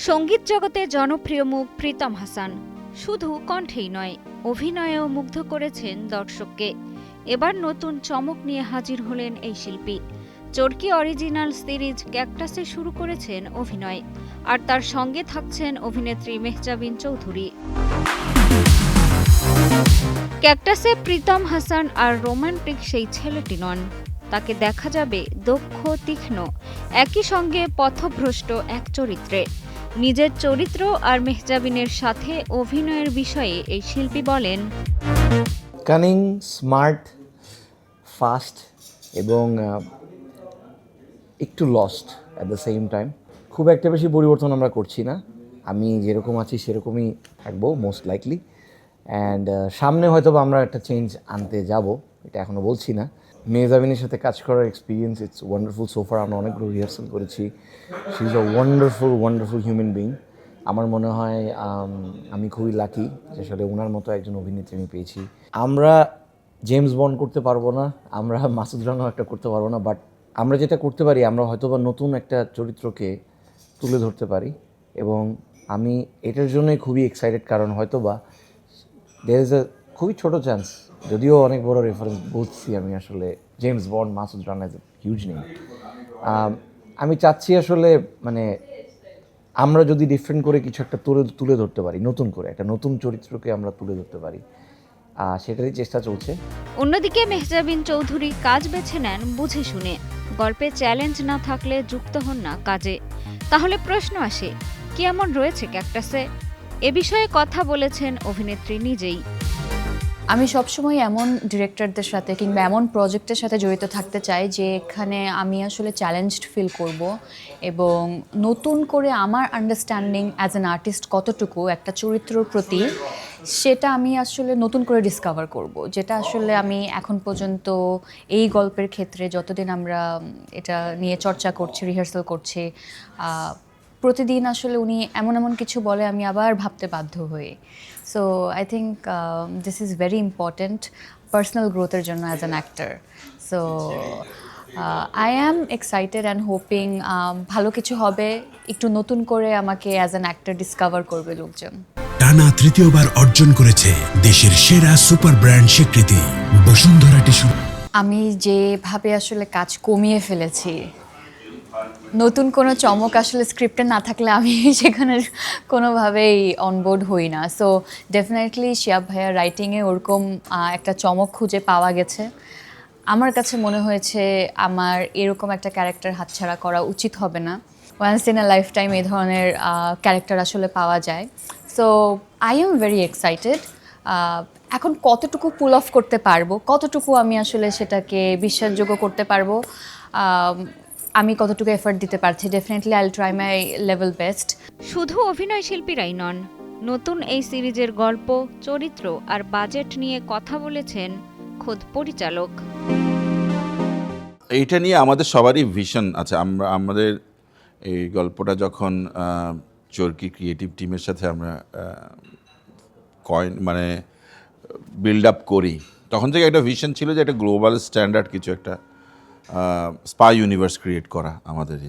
সঙ্গীত জগতে জনপ্রিয় মুখ প্রীতম হাসান শুধু কণ্ঠেই নয়, অভিনয়েও মুগ্ধ করেছেন দর্শককে। এবার নতুন চমক নিয়ে হাজির হলেন এই শিল্পী। চরকি অরিজিনাল সিরিজ ক্যাকটাসে শুরু করেছেন অভিনয়, আর তার সঙ্গে থাকছেন অভিনেত্রী মেহজাবিন চৌধুরী। ক্যাকটাসে প্রীতম হাসান আর রোমান্টিক সেই ছেলেটি নন, তাকে দেখা যাবে দক্ষ, তীক্ষ্ণ, একই সঙ্গে পথভ্রষ্ট এক চরিত্রে। নিজের চরিত্র আর মেহজাবিনের সাথে অভিনয়ের বিষয়ে এই শিল্পী বলেন, কানিং, স্মার্ট, ফাস্ট এবং একটু lost at the same time. খুব একটা বেশি পরিবর্তন আমরা করছি না, আমি যেরকম আছি সেরকমই থাকবো মোস্ট লাইকলি। অ্যান্ড সামনে হয়তো আমরা একটা চেঞ্জ আনতে যাব, এটা এখনও বলছি না। মেহজাবিনের সাথে কাজ করার এক্সপিরিয়েন্স ইটস ওয়ান্ডারফুল সোফার। আমরা অনেকগুলো রিহার্সাল করেছি। She is a wonderful human being. আমার মনে হয় আমি খুবই লাকি যে আসলে ওনার মতো একজন অভিনেত্রী আমি পেয়েছি। আমরা জেমস বন্ড করতে পারবো না, আমরা মাসুদ রানাও একটা করতে পারবো না, বাট আমরা যেটা করতে পারি, আমরা হয়তোবা নতুন একটা চরিত্রকে তুলে ধরতে পারি। এবং আমি এটার জন্যই খুবই এক্সাইটেড, কারণ হয়তোবা দেয়ার ইজ আ খুবই ছোটো চান্স, যদিও অনেক বড় রেফারেন্স বলছি আমি, আসলে James bond, Masud Rana is a huge name. আমি চাচ্ছি আসলে মানে আমরা যদি ডিফারেন্ট করে কিছু একটা তুলে ধরতে পারি, নতুন করে একটা নতুন চরিত্রকে আমরা তুলে ধরতে পারি, সেটারই চেষ্টা চলছে। অন্যদিকে মেহজাবিন চৌধুরী কাজ বেছে নেন বুঝে শুনে। গল্পে চ্যালেঞ্জ না থাকলে যুক্ত হন না কাজে। তাহলে প্রশ্ন আসে, কি এমন রয়েছে ক্যাকটাসে? এ বিষয়ে কথা বলেছেন অভিনেত্রী নিজেই। আমি সবসময় এমন ডিরেক্টরদের সাথে কিংবা এমন প্রজেক্টের সাথে জড়িত থাকতে চাই যে এখানে আমি আসলে চ্যালেঞ্জড ফিল করব এবং নতুন করে আমার আন্ডারস্ট্যান্ডিং অ্যাজ অ্যান আর্টিস্ট কতটুকু একটা চরিত্রের প্রতি, সেটা আমি আসলে নতুন করে ডিসকভার করব, যেটা আসলে আমি এখন পর্যন্ত এই গল্পের ক্ষেত্রে যতদিন আমরা এটা নিয়ে চর্চা করছি, রিহার্সাল করছি, প্রতিদিন আসলে উনি এমন এমন কিছু বলে আমি আবার ভাবতে বাধ্য হই। So I think this is very important personal গ্রোথের জন্য as an actor. So I am excited and hoping ভালো কিছু হবে, একটু নতুন করে আমাকে অ্যাজ অ্যান অ্যাক্টর ডিসকভার করবে লোকজন। টানা তৃতীয়বার অর্জন করেছে দেশের সেরা সুপার ব্র্যান্ড স্বীকৃতি বসুন্ধরা টিস্যু। আমি যেভাবে আসলে কাজ কমিয়ে ফেলেছি, নতুন কোনো চমক আসলে স্ক্রিপ্টে না থাকলে আমি সেখানে কোনোভাবেই অনবোর্ড হই না। সো ডেফিনেটলি শিয়াব ভাইয়ার রাইটিংয়ে ওরকম একটা চমক খুঁজে পাওয়া গেছে। আমার কাছে মনে হয়েছে আমার এরকম একটা ক্যারেক্টার হাতছাড়া করা উচিত হবে না। Once in a life time এই ধরনের ক্যারেক্টার আসলে পাওয়া যায়। So I am very excited. এখন কতটুকু পুল অফ করতে পারবো, কতটুকু আমি আসলে সেটাকে বিশ্বাসযোগ্য করতে পারবো, আমি কতটুকু এফর্ট দিতে পারছি, definitely I will try my level best. শুধু অভিনয় শিল্পীরাই নন, নতুন এই সিরিজের গল্প, চরিত্র আর বাজেট নিয়ে কথা বলেছেন খোদ পরিচালক। এইটা নিয়ে আমাদের সবারই ভিশন আছে। আমাদের এই গল্পটা যখন চরকি ক্রিয়েটিভ টিমের সাথে আমরা মানে বিল্ড আপ করি, তখন থেকে একটা ভিশন ছিল যে একটা গ্লোবাল স্ট্যান্ডার্ড কিছু একটা স্পাই ইউনিভার্স ক্রিয়েট করা আমাদের।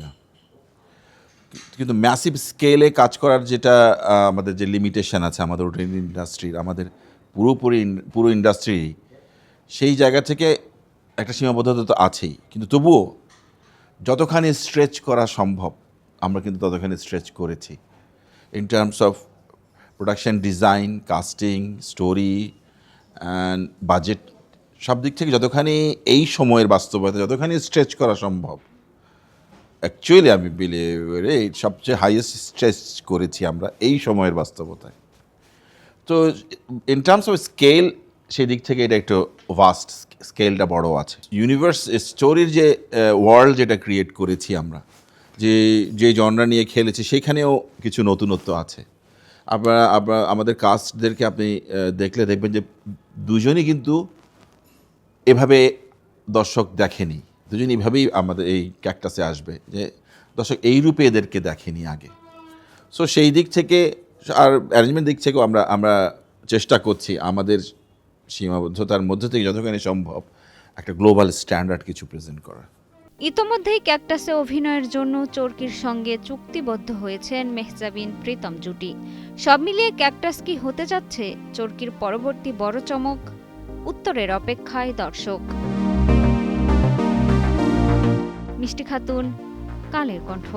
কিন্তু ম্যাসিভ স্কেলে কাজ করার যেটা আমাদের যে লিমিটেশন আছে আমাদের ওটিটি ইন্ডাস্ট্রির, আমাদের পুরো ইন্ডাস্ট্রি, সেই জায়গা থেকে একটা সীমাবদ্ধতা তো আছেই। কিন্তু তবুও যতখানি স্ট্রেচ করা সম্ভব আমরা কিন্তু ততখানি স্ট্রেচ করেছি in terms of production design, casting, story and budget, সব দিক থেকে যতখানি এই সময়ের বাস্তবতা যতখানি স্ট্রেচ করা সম্ভব, অ্যাকচুয়ালি আমি এই সবচেয়ে হাইয়েস্ট স্ট্রেচ করেছি আমরা এই সময়ের বাস্তবতায়। তো ইন টার্মস অফ স্কেল সেই দিক থেকে এটা একটু ভাস্ট, স্কেলটা বড় আছে। ইউনিভার্স স্টোরির যে ওয়ার্ল্ড যেটা ক্রিয়েট করেছি আমরা, যে জনরা নিয়ে খেলেছি, সেখানেও কিছু নতুনত্ব আছে। আপনারা আমাদের কাস্টদেরকে আপনি দেখলে দেখবেন যে দুজনই কিন্তু এভাবে দর্শক দেখেনি, দুজন এভাবেই আমাদের এই ক্যাকটাসে আসবে, যে দর্শক এই রূপে এদেরকে দেখেনি আগে। সো সেই দিক থেকে আর অ্যারেঞ্জমেন্ট দিক থেকেও আমরা চেষ্টা করছি আমাদের সীমাবদ্ধতার মধ্যে থেকে যতখানি সম্ভব একটা গ্লোবাল স্ট্যান্ডার্ড কিছু প্রেজেন্ট করা। ইতোমধ্যেই ক্যাকটাসে অভিনয়ের জন্য চরকির সঙ্গে চুক্তিবদ্ধ হয়েছেন মেহজাবিন প্রীতম জুটি। সব মিলিয়ে ক্যাকটাস কি হতে যাচ্ছে চরকির পরবর্তী বড় চমক? উত্তরের অপেক্ষায় দর্শক। মিষ্টি খাতুন, কালের কণ্ঠ।